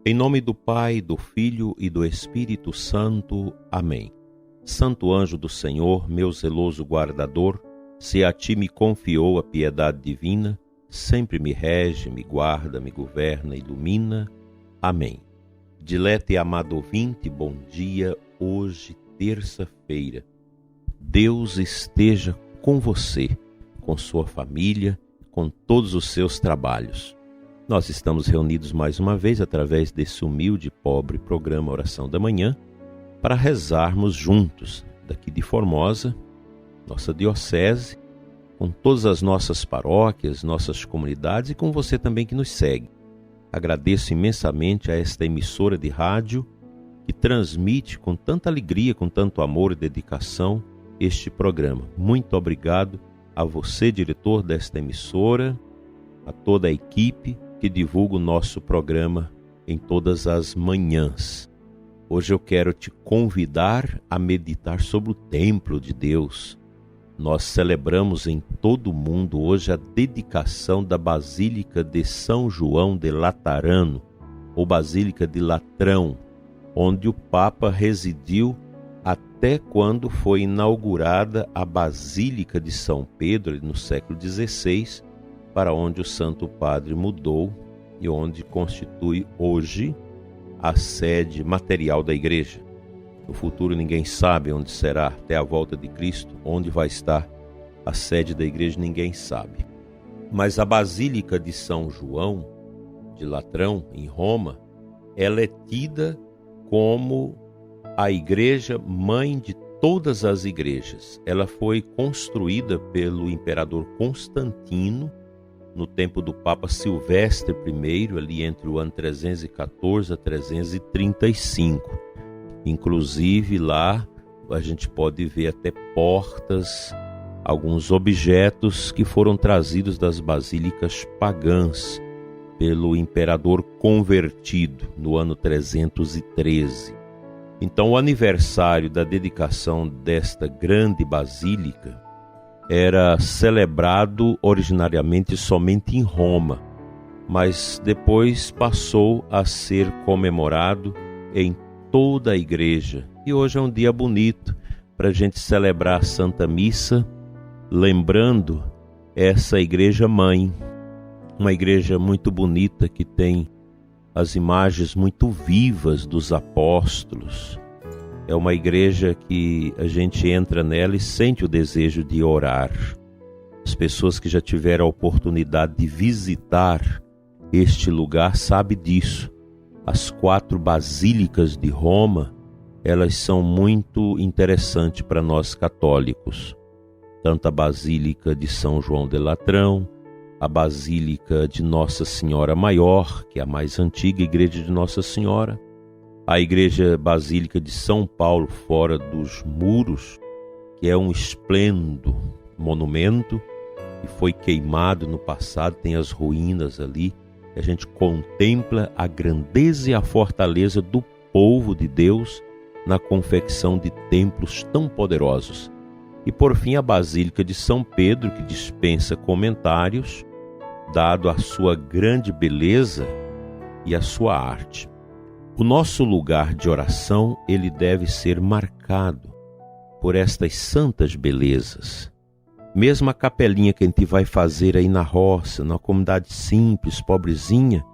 Em nome do Pai, do Filho e do Espírito Santo. Amém. Santo anjo do Senhor, meu zeloso guardador, se a ti me confiou a piedade divina, sempre me rege, me guarda, me governa, ilumina. Amém. Dileto e amado ouvinte, bom dia. Hoje, terça-feira. Deus esteja com você, com sua família, com todos os seus trabalhos. Nós estamos reunidos mais uma vez através desse humilde e pobre programa Oração da Manhã para rezarmos juntos, daqui de Formosa, nossa diocese, com todas as nossas paróquias, nossas comunidades e com você também que nos segue. Agradeço imensamente a esta emissora de rádio que transmite com tanta alegria, com tanto amor e dedicação este programa. Muito obrigado a você, diretor desta emissora, a toda a equipe que divulga o nosso programa em todas as manhãs. Hoje eu quero te convidar a meditar sobre o templo de Deus. Nós celebramos em todo o mundo hoje a dedicação da Basílica de São João de Laterano, ou Basílica de Latrão, onde o Papa residiu até quando foi inaugurada a Basílica de São Pedro, no século XVI, para onde o Santo Padre mudou e onde constitui hoje a sede material da Igreja. No futuro ninguém sabe onde será, até a volta de Cristo, onde vai estar a sede da Igreja, ninguém sabe. Mas a Basílica de São João de Latrão, em Roma, ela é tida como a igreja mãe de todas as igrejas. Ela foi construída pelo imperador Constantino no tempo do Papa Silvestre I, ali entre o ano 314 a 335. Inclusive lá a gente pode ver até portas, alguns objetos que foram trazidos das basílicas pagãs pelo imperador convertido no ano 313. Então o aniversário da dedicação desta grande basílica era celebrado originariamente somente em Roma, mas depois passou a ser comemorado em toda a igreja. E hoje é um dia bonito para a gente celebrar a Santa Missa, lembrando essa igreja mãe, uma igreja muito bonita que tem as imagens muito vivas dos apóstolos. É uma igreja que a gente entra nela e sente o desejo de orar. As pessoas que já tiveram a oportunidade de visitar este lugar sabem disso. As 4 basílicas de Roma, elas são muito interessantes para nós católicos. Tanto a Basílica de São João de Latrão, a Basílica de Nossa Senhora Maior, que é a mais antiga igreja de Nossa Senhora, a Igreja Basílica de São Paulo, fora dos muros, que é um esplêndido monumento que foi queimado no passado, tem as ruínas ali, e a gente contempla a grandeza e a fortaleza do povo de Deus na confecção de templos tão poderosos. E por fim a Basílica de São Pedro, que dispensa comentários, dado a sua grande beleza e a sua arte. O nosso lugar de oração, ele deve ser marcado por estas santas belezas. Mesmo a capelinha que a gente vai fazer aí na roça, na comunidade simples, pobrezinha,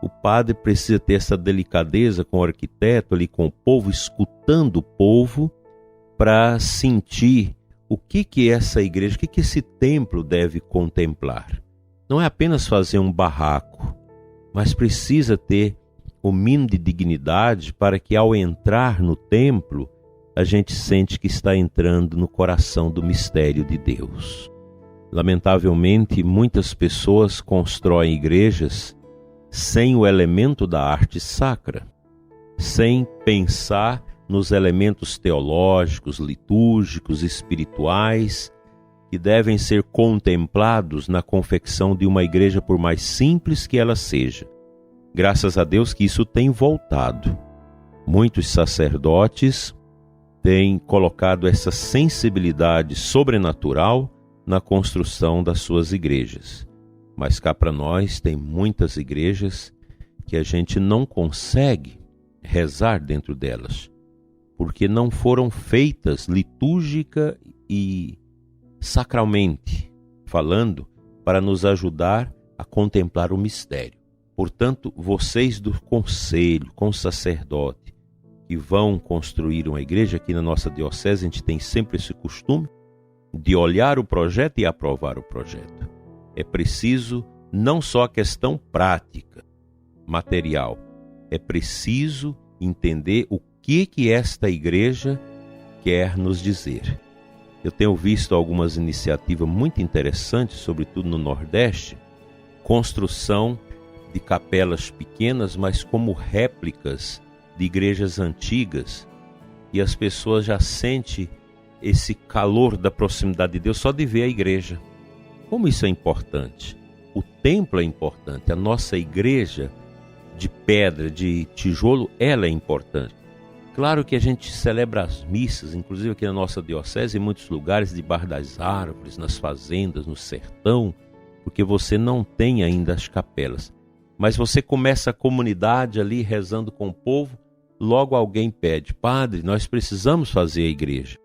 o padre precisa ter essa delicadeza com o arquiteto, ali com o povo, escutando o povo, para sentir o que essa igreja, o que esse templo deve contemplar. Não é apenas fazer um barraco, mas precisa ter o mínimo de dignidade para que ao entrar no templo, a gente sente que está entrando no coração do mistério de Deus. Lamentavelmente, muitas pessoas constroem igrejas sem o elemento da arte sacra, sem pensar nos elementos teológicos, litúrgicos, espirituais, que devem ser contemplados na confecção de uma igreja, por mais simples que ela seja. Graças a Deus que isso tem voltado. Muitos sacerdotes têm colocado essa sensibilidade sobrenatural na construção das suas igrejas. Mas cá para nós tem muitas igrejas que a gente não consegue rezar dentro delas, porque não foram feitas litúrgica e sacralmente falando para nos ajudar a contemplar o mistério. Portanto, vocês do conselho, com o sacerdote, que vão construir uma igreja, aqui na nossa diocese a gente tem sempre esse costume de olhar o projeto e aprovar o projeto. É preciso não só a questão prática, material, é preciso entender o que esta igreja quer nos dizer. Eu tenho visto algumas iniciativas muito interessantes, sobretudo no Nordeste, construção de capelas pequenas, mas como réplicas de igrejas antigas, e as pessoas já sentem esse calor da proximidade de Deus só de ver a igreja. Como isso é importante? O templo é importante, a nossa igreja de pedra, de tijolo, ela é importante. Claro que a gente celebra as missas, inclusive aqui na nossa diocese, em muitos lugares, debaixo das árvores, nas fazendas, no sertão, porque você não tem ainda as capelas. Mas você começa a comunidade ali rezando com o povo, logo alguém pede: padre, nós precisamos fazer a igreja.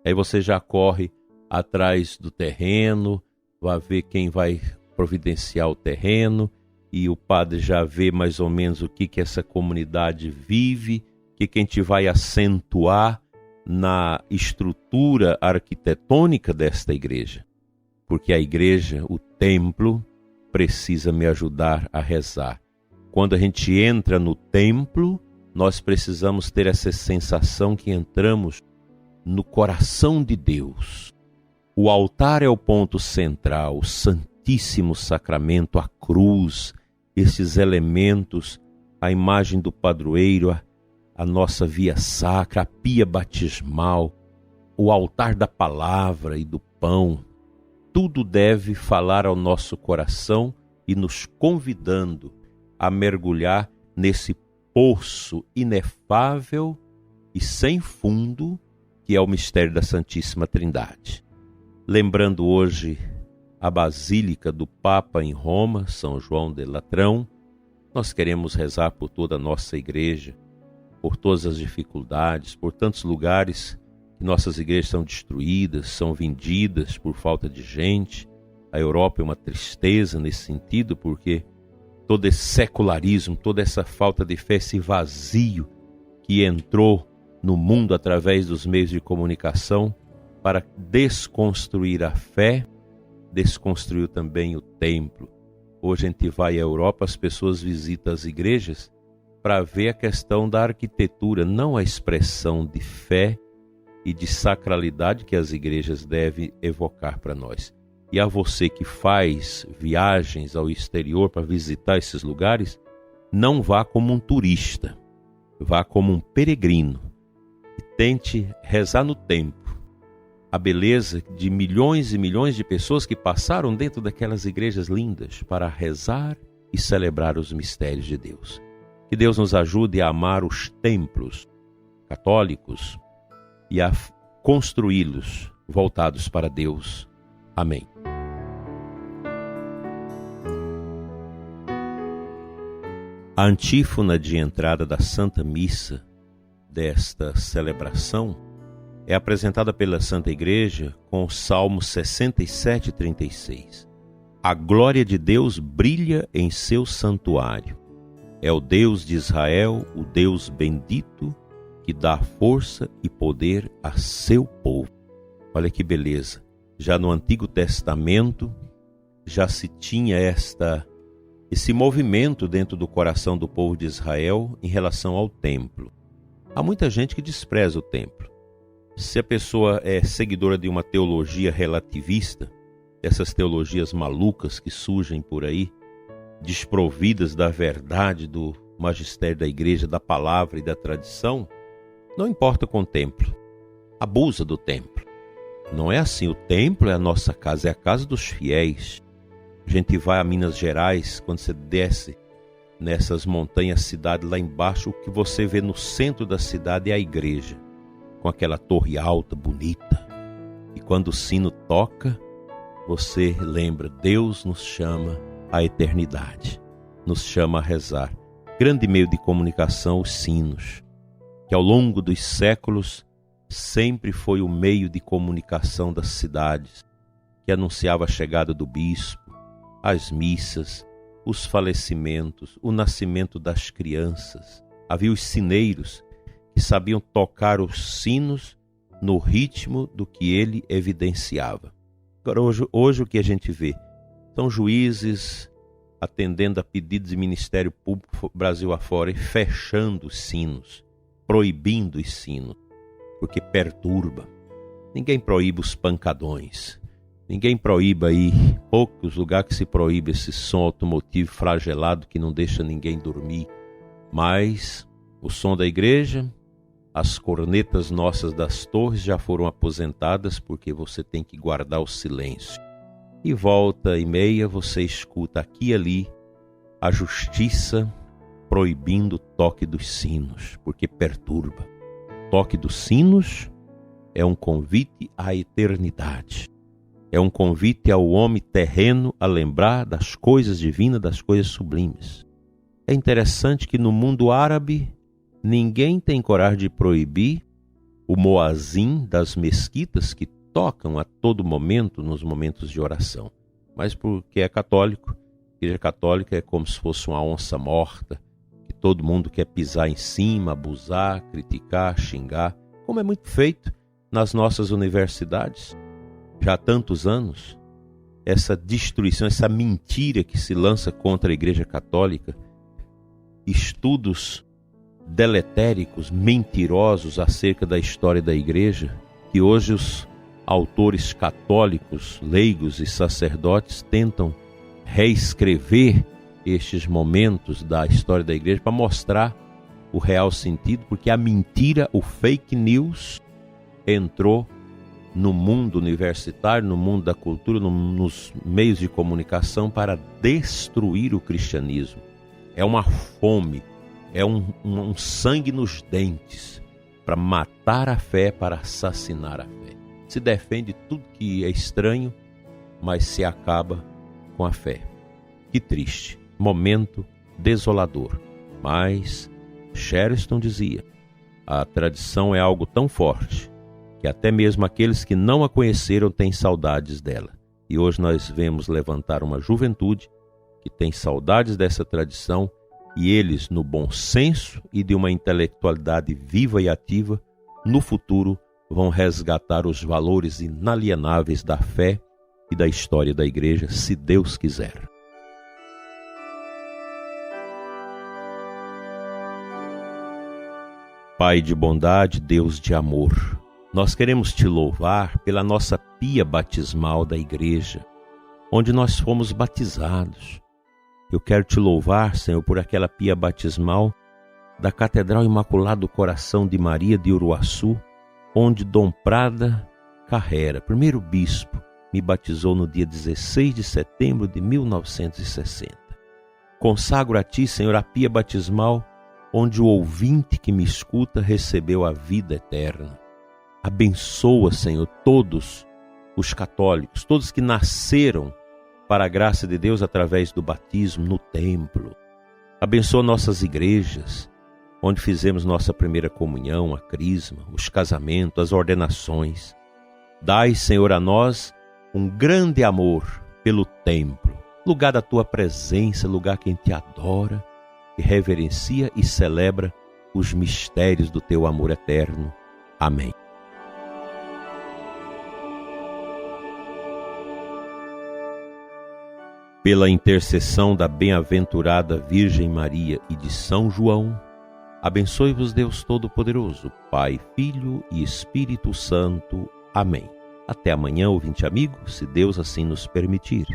Aí você já corre atrás do terreno, vai ver quem vai providenciar o terreno, e o padre já vê mais ou menos o que essa comunidade vive, o que a gente vai acentuar na estrutura arquitetônica desta igreja. Porque a igreja, o templo, precisa me ajudar a rezar. Quando a gente entra no templo, nós precisamos ter essa sensação que entramos no coração de Deus. O altar é o ponto central, o Santíssimo Sacramento, a cruz, esses elementos, a imagem do padroeiro, a nossa via sacra, a pia batismal, o altar da palavra e do pão. Tudo deve falar ao nosso coração e nos convidando a mergulhar nesse poço inefável e sem fundo que é o mistério da Santíssima Trindade. Lembrando hoje a Basílica do Papa em Roma, São João de Latrão, nós queremos rezar por toda a nossa igreja, por todas as dificuldades, por tantos lugares que nossas igrejas são destruídas, são vendidas por falta de gente. A Europa é uma tristeza nesse sentido, porque todo esse secularismo, toda essa falta de fé, esse vazio que entrou no mundo através dos meios de comunicação para desconstruir a fé, desconstruiu também o templo. Hoje a gente vai à Europa, as pessoas visitam as igrejas para ver a questão da arquitetura, não a expressão de fé e de sacralidade que as igrejas devem evocar para nós. E a você que faz viagens ao exterior para visitar esses lugares, não vá como um turista, vá como um peregrino e tente rezar no templo a beleza de milhões e milhões de pessoas que passaram dentro daquelas igrejas lindas para rezar e celebrar os mistérios de Deus. Que Deus nos ajude a amar os templos católicos e a construí-los voltados para Deus. Amém. A antífona de entrada da Santa Missa desta celebração é apresentada pela Santa Igreja com o Salmo 67:36. A glória de Deus brilha em seu santuário. É o Deus de Israel, o Deus bendito, que dá força e poder a seu povo. Olha que beleza. Já no Antigo Testamento, já se tinha esse movimento dentro do coração do povo de Israel em relação ao templo. Há muita gente que despreza o templo. Se a pessoa é seguidora de uma teologia relativista, essas teologias malucas que surgem por aí, desprovidas da verdade, do magistério da igreja, da palavra e da tradição, não importa com o templo, abusa do templo. Não é assim, o templo é a nossa casa, é a casa dos fiéis. A gente vai a Minas Gerais, quando você desce nessas montanhas, cidade lá embaixo, o que você vê no centro da cidade é a igreja, com aquela torre alta, bonita. E quando o sino toca, você lembra, Deus nos chama à eternidade, nos chama a rezar. grande meio de comunicação, os sinos, que ao longo dos séculos sempre foi o meio de comunicação das cidades, que anunciava a chegada do bispo, as missas, os falecimentos, o nascimento das crianças. Havia os sineiros que sabiam tocar os sinos no ritmo do que ele evidenciava. Agora, hoje o que a gente vê são juízes atendendo a pedidos de Ministério Público Brasil afora e fechando os sinos, proibindo os sinos, porque perturba. Ninguém proíbe os pancadões, ninguém proíbe aí, poucos lugares que se proíbe esse som automotivo flagelado que não deixa ninguém dormir, mas o som da igreja, as cornetas nossas das torres já foram aposentadas porque você tem que guardar o silêncio. E volta e meia você escuta aqui e ali a justiça proibindo o toque dos sinos, porque perturba. O toque dos sinos é um convite à eternidade. É um convite ao homem terreno a lembrar das coisas divinas, das coisas sublimes. É interessante que no mundo árabe ninguém tem coragem de proibir o muazim das mesquitas que tocam a todo momento nos momentos de oração. Mas porque é católico, a igreja católica é como se fosse uma onça morta, que todo mundo quer pisar em cima, abusar, criticar, xingar, como é muito feito nas nossas universidades. Já há tantos anos, essa destruição, essa mentira que se lança contra a igreja católica, estudos deletéricos, mentirosos acerca da história da igreja, que hoje os autores católicos, leigos e sacerdotes tentam reescrever estes momentos da história da igreja para mostrar o real sentido, porque a mentira, o fake news, entrou no mundo universitário, no mundo da cultura, nos meios de comunicação para destruir o cristianismo. É uma fome, é um sangue nos dentes para matar a fé, para assassinar a fé. Se defende tudo que é estranho, mas se acaba com a fé. Que triste, momento desolador. Mas Chesterton dizia, a tradição é algo tão forte que até mesmo aqueles que não a conheceram têm saudades dela. E hoje nós vemos levantar uma juventude que tem saudades dessa tradição, e eles, no bom senso e de uma intelectualidade viva e ativa, no futuro vão resgatar os valores inalienáveis da fé e da história da igreja, se Deus quiser. Pai de bondade, Deus de amor, nós queremos te louvar pela nossa pia batismal da igreja, onde nós fomos batizados. Eu quero te louvar, Senhor, por aquela pia batismal da Catedral Imaculado do Coração de Maria de Uruaçu, onde Dom Prada Carrera, primeiro bispo, me batizou no dia 16 de setembro de 1960. Consagro a ti, Senhor, a pia batismal onde o ouvinte que me escuta recebeu a vida eterna. Abençoa, Senhor, todos os católicos, todos que nasceram para a graça de Deus através do batismo no templo. Abençoa nossas igrejas, onde fizemos nossa primeira comunhão, a crisma, os casamentos, as ordenações. Dai, Senhor, a nós um grande amor pelo templo, lugar da tua presença, lugar que te adora, que reverencia e celebra os mistérios do teu amor eterno. Amém. Pela intercessão da bem-aventurada Virgem Maria e de São João, abençoe-vos Deus Todo-Poderoso, Pai, Filho e Espírito Santo. Amém. Até amanhã, ouvinte amigo, se Deus assim nos permitir.